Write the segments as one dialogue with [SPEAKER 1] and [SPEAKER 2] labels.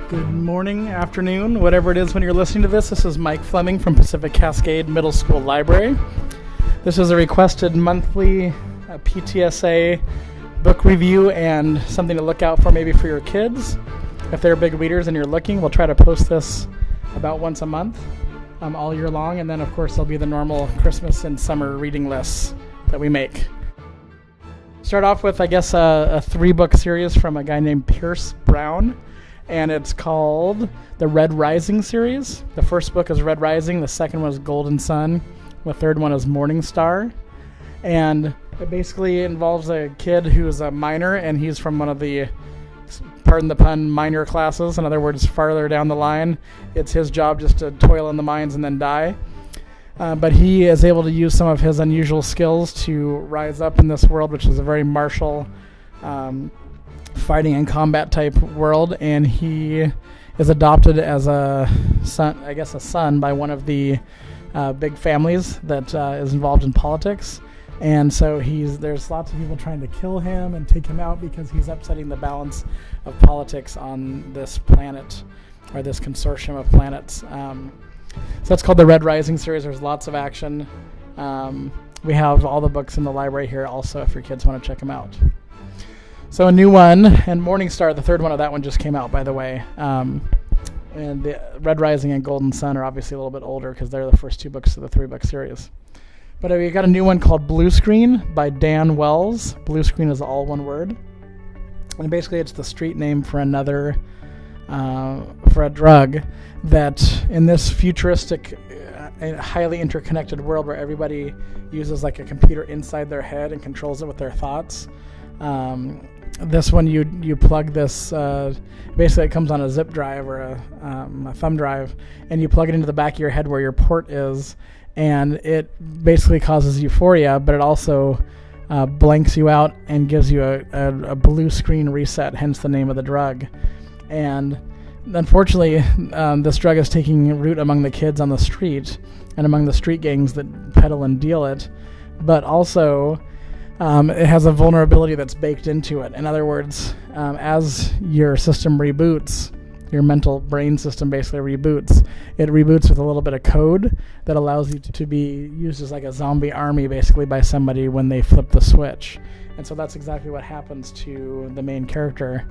[SPEAKER 1] Good morning, afternoon, whatever it is when you're listening to this. This is Mike Fleming from Pacific Cascade Middle School Library. This is a requested monthly PTSA book review and something to look out for maybe for your kids. If they're big readers and you're looking, we'll try to post this about once a month all year long. And then, of course, there'll be the normal Christmas and summer reading lists that we make. Start off with, I guess, a 3-book series from a guy named Pierce Brown. And it's called the Red Rising series. The first book is Red Rising. The second one is Golden Sun. The third one is Morning Star. And it basically involves a kid who's a miner, and he's from one of the, pardon the pun, minor classes. In other words, farther down the line, it's his job just to toil in the mines and then die. But he is able to use some of his unusual skills to rise up in this world, which is a very martial fighting and combat type world, and he is adopted as a son by one of the big families that is involved in politics. And so there's lots of people trying to kill him and take him out because he's upsetting the balance of politics on this planet, or this consortium of planets. So that's called the Red Rising series. There's lots of action. We have all the books in the library here also if your kids want to check them out. So a new one, and Morning Star, the third one of that one just came out, by the way. And the Red Rising and Golden Sun are obviously a little bit older because they're the first 2 books of the 3-book series. But we got a new one called Bluescreen by Dan Wells. Bluescreen is all one word. And basically it's the street name for for a drug that in this futuristic, highly interconnected world where everybody uses like a computer inside their head and controls it with their thoughts. This one you plug this, basically it comes on a zip drive or a thumb drive, and you plug it into the back of your head where your port is, and it basically causes euphoria, but it also blanks you out and gives you a blue screen reset, hence the name of the drug. And unfortunately, this drug is taking root among the kids on the street and among the street gangs that peddle and deal it, but also it has a vulnerability that's baked into it. In other words, as your system reboots, your mental brain system basically reboots. It reboots with a little bit of code that allows you to be used as like a zombie army basically by somebody when they flip the switch. And so that's exactly what happens to the main character.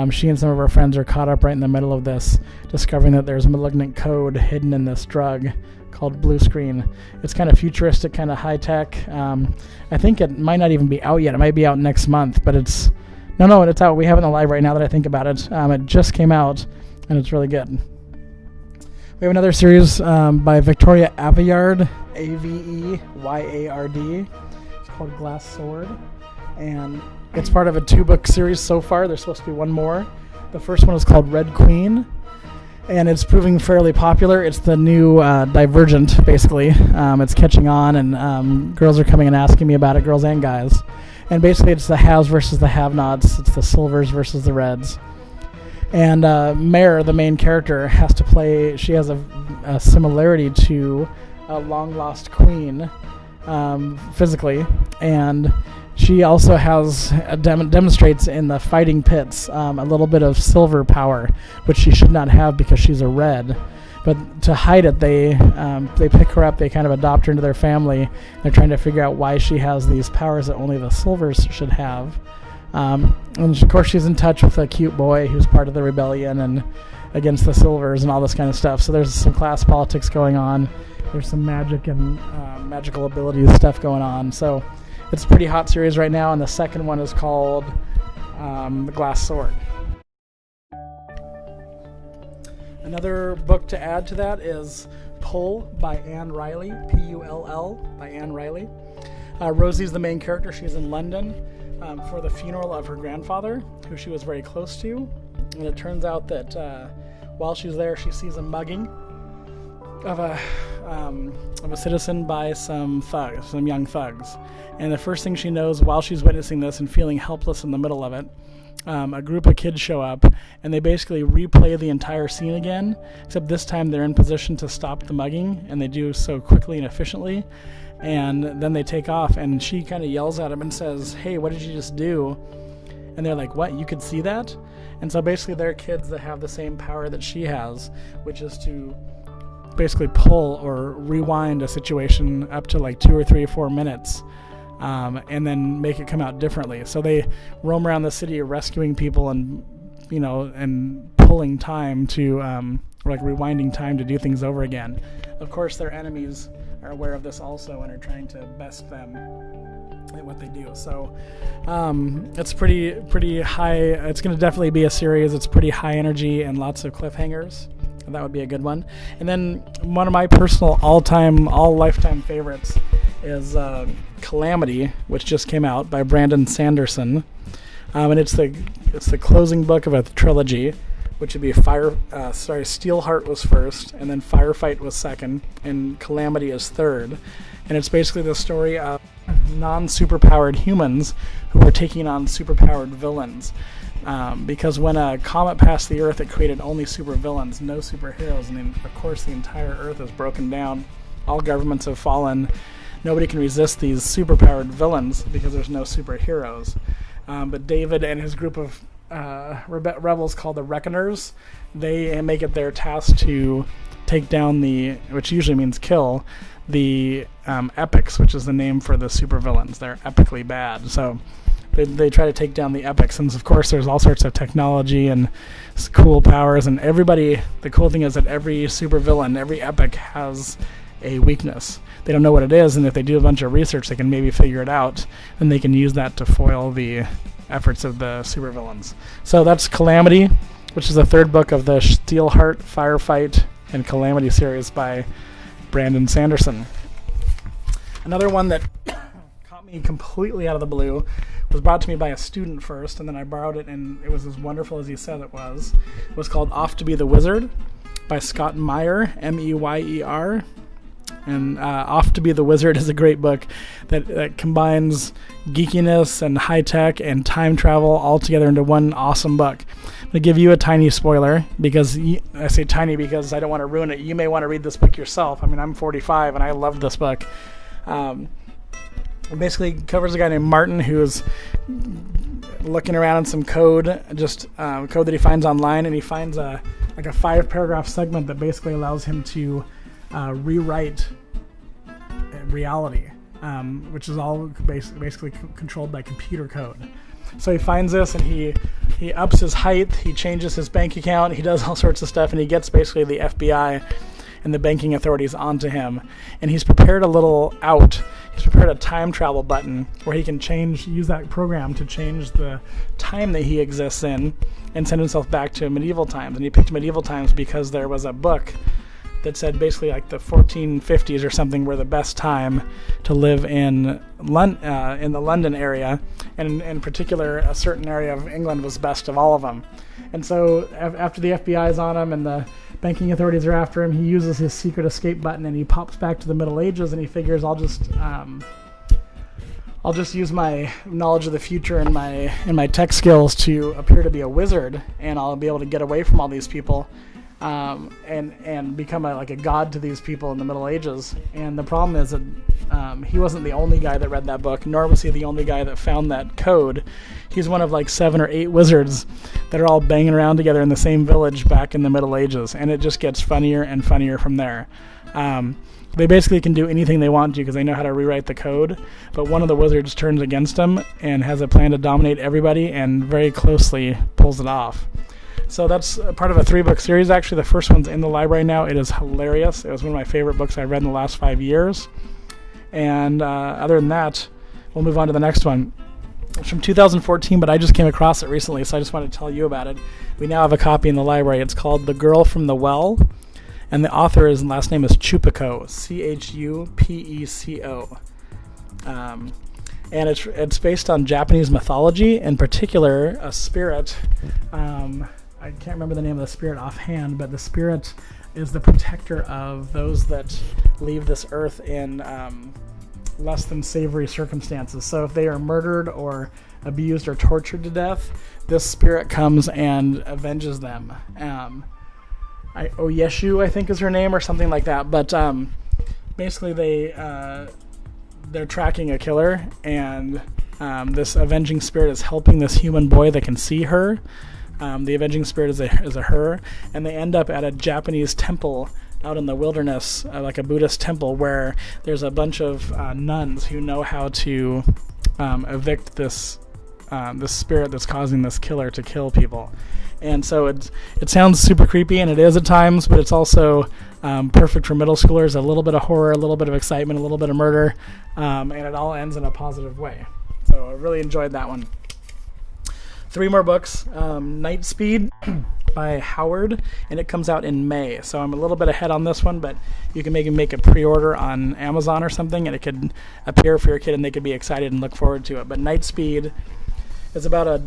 [SPEAKER 1] She and some of her friends are caught up right in the middle of this, discovering that there's malignant code hidden in this drug called Bluescreen. It's kind of futuristic, kind of high-tech. I think it might not even be out yet. It might be out next month, but it's out. We have it in the library now that I think about it. It just came out, and it's really good. We have another series by Victoria Aveyard, Aveyard. It's called Glass Sword, and it's part of a 2-book series so far. There's supposed to be one more. The first one is called Red Queen, and it's proving fairly popular. It's the new Divergent, basically. It's catching on, and girls are coming and asking me about it, girls and guys. And basically it's the haves versus the have-nots. It's the silvers versus the reds. And Meyer, the main character, she has a similarity to a long-lost queen physically, and she also demonstrates in the fighting pits a little bit of silver power, which she should not have because she's a red. But to hide it, they pick her up, they kind of adopt her into their family. They're trying to figure out why she has these powers that only the silvers should have. And of course she's in touch with a cute boy who's part of the rebellion and against the silvers and all this kind of stuff. So there's some class politics going on. There's some magic and magical abilities stuff going on. So it's a pretty hot series right now, and the second one is called The Glass Sword. Another book to add to that is Pull by Anne Riley, Pull by Anne Riley. Rosie's the main character. She's in London for the funeral of her grandfather, who she was very close to. And it turns out that while she's there, she sees a mugging of a citizen by some young thugs. And the first thing she knows while she's witnessing this and feeling helpless in the middle of it, a group of kids show up, and they basically replay the entire scene again, except this time they're in position to stop the mugging, and they do so quickly and efficiently. And then they take off, and she kind of yells at him and says, "Hey, what did you just do?" And they're like, what, you could see that? And so basically they're kids that have the same power that she has, which is to basically pull or rewind a situation up to like 2 or 3 or 4 minutes, and then make it come out differently. So they roam around the city rescuing people and, you know, and pulling time to, like rewinding time to do things over again. Of course, their enemies are aware of this also and are trying to best them at what they do. So it's pretty high. It's going to definitely be a series. It's pretty high energy and lots of cliffhangers. That would be a good one. And then one of my personal all lifetime favorites is Calamity, which just came out by Brandon Sanderson. And it's the closing book of a trilogy, which would be Steelheart was first, and then Firefight was second, and Calamity is third. And it's basically the story of non-superpowered humans who are taking on superpowered villains. Because when a comet passed the Earth, it created only supervillains, no superheroes, and then, of course, the entire Earth is broken down. All governments have fallen. Nobody can resist these superpowered villains because there's no superheroes. But David and his group of rebels called the Reckoners, they make it their task to take down which usually means kill, the Epics, which is the name for the supervillains. They're epically bad. So they try to take down the Epics, and of course there's all sorts of technology and cool powers, and the cool thing is that every supervillain, every Epic has a weakness. They don't know what it is, and if they do a bunch of research, they can maybe figure it out, and they can use that to foil the efforts of the supervillains. So that's Calamity, which is the third book of the Steelheart, Firefight, and Calamity series by Brandon Sanderson. Another one that caught me completely out of the blue was brought to me by a student first, and then I borrowed it, and it was as wonderful as he said it was. It was called Off to Be the Wizard by Scott Meyer, Meyer. And Off to Be the Wizard is a great book that combines geekiness and high-tech and time travel all together into one awesome book. I'm going to give you a tiny spoiler, because I say tiny because I don't want to ruin it. You may want to read this book yourself. I mean, I'm 45, and I love this book. It basically covers a guy named Martin who is looking around in some code, code that he finds online, and he finds a 5-paragraph segment that basically allows him to rewrite reality, which is all basically controlled by computer code. So he finds this, and he ups his height, he changes his bank account, he does all sorts of stuff, and he gets basically the FBI and the banking authorities onto him. And he's prepared a little out. He's prepared a time travel button where he can use that program to change the time that he exists in and send himself back to medieval times. And he picked medieval times because there was a book that said basically like the 1450s or something were the best time to live in the London area, and in particular a certain area of England was best of all of them. And so after the FBI is on him and the banking authorities are after him, he uses his secret escape button and he pops back to the Middle Ages, and he figures I'll just use my knowledge of the future and my tech skills to appear to be a wizard, and I'll be able to get away from all these people. And become a god to these people in the Middle Ages. And the problem is that he wasn't the only guy that read that book, nor was he the only guy that found that code. He's one of 7 or 8 wizards that are all banging around together in the same village back in the Middle Ages, and it just gets funnier and funnier from there. They basically can do anything they want to because they know how to rewrite the code, but one of the wizards turns against them and has a plan to dominate everybody and very closely pulls it off. So that's part of a 3-book series. Actually, the first one's in the library now. It is hilarious. It was one of my favorite books I've read in the last 5 years. And other than that, we'll move on to the next one. It's from 2014, but I just came across it recently, so I just wanted to tell you about it. We now have a copy in the library. It's called The Girl from the Well, and the author's last name is Chupeco, Chupeco. And it's based on Japanese mythology, in particular a spirit. I can't remember the name of the spirit offhand, but the spirit is the protector of those that leave this earth in less than savory circumstances. So if they are murdered or abused or tortured to death, this spirit comes and avenges them. Oyeshu, I think is her name, or something like that. But basically they're tracking a killer, and this avenging spirit is helping this human boy that can see her. The avenging spirit is a her, and they end up at a Japanese temple out in the wilderness, like a Buddhist temple, where there's a bunch of nuns who know how to evict this spirit that's causing this killer to kill people. And so it sounds super creepy, and it is at times, but it's also perfect for middle schoolers. A little bit of horror, a little bit of excitement, a little bit of murder, and it all ends in a positive way. So I really enjoyed that one. 3 more books. Night Speed by Howard, and it comes out in May. So I'm a little bit ahead on this one, but you can maybe make a pre-order on Amazon or something, and it could appear for your kid, and they could be excited and look forward to it. But Night Speed is about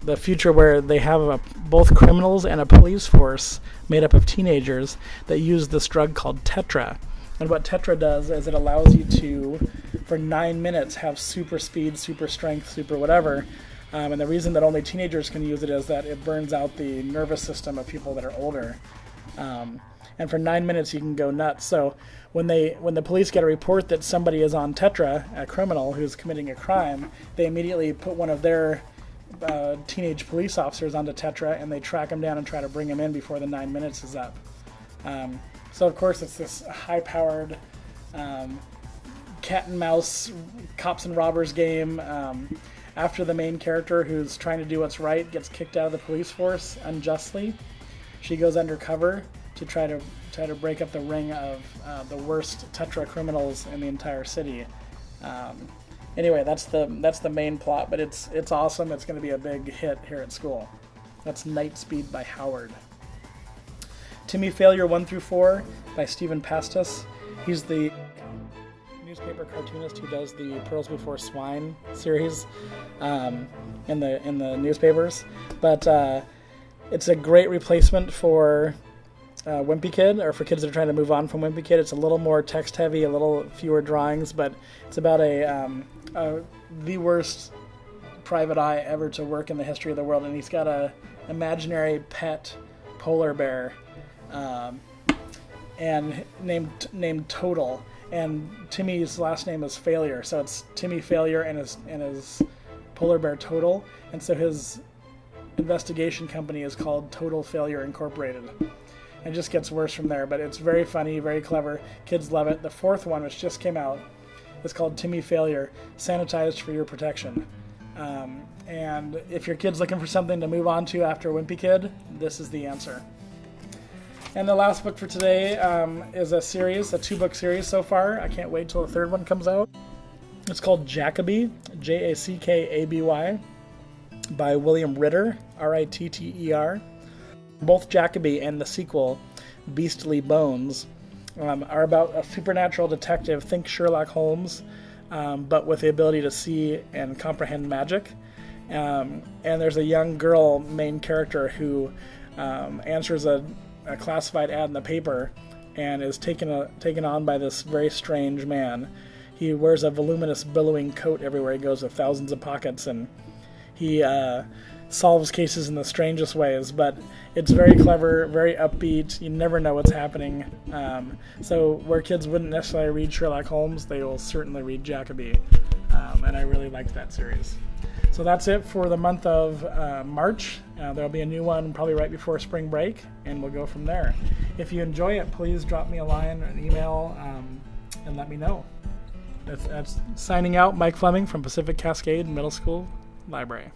[SPEAKER 1] the future where they have both criminals and a police force made up of teenagers that use this drug called Tetra. And what Tetra does is it allows you to, for 9 minutes, have super speed, super strength, super whatever. And the reason that only teenagers can use it is that it burns out the nervous system of people that are older. And for 9 minutes, you can go nuts. So when the police get a report that somebody is on Tetra, a criminal who's committing a crime, they immediately put one of their teenage police officers onto Tetra, and they track him down and try to bring him in before the 9 minutes is up. So of course it's this high-powered cat and mouse cops and robbers game. After the main character, who's trying to do what's right, gets kicked out of the police force unjustly, she goes undercover to try to break up the ring of the worst Tetra criminals in the entire city. Anyway, that's the main plot, but it's awesome. It's going to be a big hit here at school. That's Night Speed by Howard. Timmy Failure 1-4 by Stephan Pastis. He's the newspaper cartoonist who does the Pearls Before Swine series in the newspapers, but it's a great replacement for Wimpy Kid, or for kids that are trying to move on from Wimpy Kid. It's a little more text heavy, a little fewer drawings, but it's about the worst private eye ever to work in the history of the world, and he's got a imaginary pet polar bear and named Total. And Timmy's last name is Failure, so it's Timmy Failure and his polar bear Total, and so his investigation company is called Total Failure Incorporated. It just gets worse from there, but it's very funny, very clever. Kids love it. The 4th one, which just came out, is called Timmy Failure, Sanitized for Your Protection. And if your kid's looking for something to move on to after Wimpy Kid, this is the answer. And the last book for today is a 2-book series so far. I can't wait till the 3rd one comes out. It's called Jackaby, Jackaby, by William Ritter, Ritter. Both Jacobi and the sequel, Beastly Bones, are about a supernatural detective, think Sherlock Holmes, but with the ability to see and comprehend magic. And there's a young girl main character who answers a classified ad in the paper and is taken on by this very strange man. He wears a voluminous billowing coat everywhere he goes with thousands of pockets, and he solves cases in the strangest ways, but it's very clever, very upbeat. You never know what's happening. So where kids wouldn't necessarily read Sherlock Holmes, they will certainly read Jackaby, and I really liked that series. So that's it for the month of March. There'll be a new one probably right before spring break, and we'll go from there. If you enjoy it, please drop me a line or an email and let me know. That's signing out, Mike Fleming from Pacific Cascade Middle School Library.